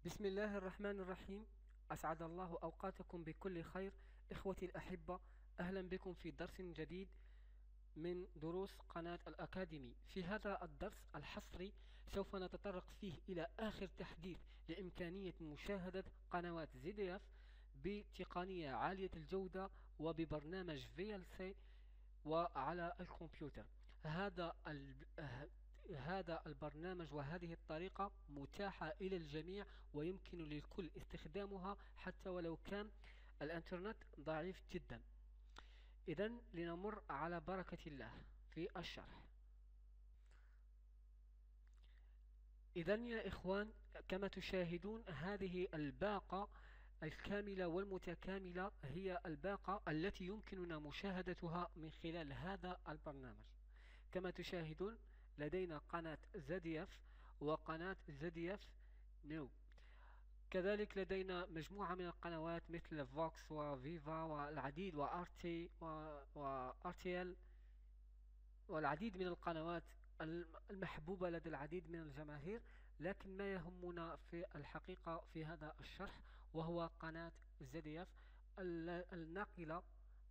بسم الله الرحمن الرحيم. أسعد الله أوقاتكم بكل خير. إخوتي الأحبة، أهلا بكم في درس جديد من دروس قناة الأكاديمي. في هذا الدرس الحصري سوف نتطرق فيه إلى آخر تحديث لإمكانية مشاهدة قنوات ZDF بتقنية عالية الجودة وببرنامج VLC وعلى الكمبيوتر. هذا هذا البرنامج وهذه الطريقة متاحة إلى الجميع، ويمكن للكل استخدامها حتى ولو كان الإنترنت ضعيف جدا. إذن لنمر على بركة الله في الشرح. إذن يا إخوان، كما تشاهدون هذه الباقة الكاملة والمتكاملة هي الباقة التي يمكننا مشاهدتها من خلال هذا البرنامج. كما تشاهدون لدينا قناة ZDF وقناة ZDF نيو. كذلك لدينا مجموعة من القنوات مثل فوكس وفيفا والعديد وارتي وارتيل والعديد من القنوات المحبوبة لدى العديد من الجماهير. لكن ما يهمنا في الحقيقة في هذا الشرح وهو قناة ZDF الناقلة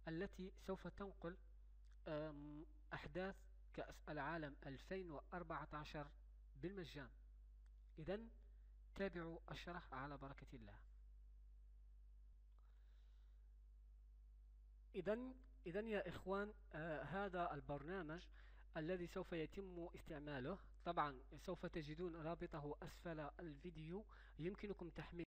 التي سوف تنقل أحداث كأس العالم 2014 بالمجان. إذن تابعوا الشرح على بركة الله. إذن يا إخوان، هذا البرنامج الذي سوف يتم استعماله، طبعا سوف تجدون رابطه أسفل الفيديو، يمكنكم تحميل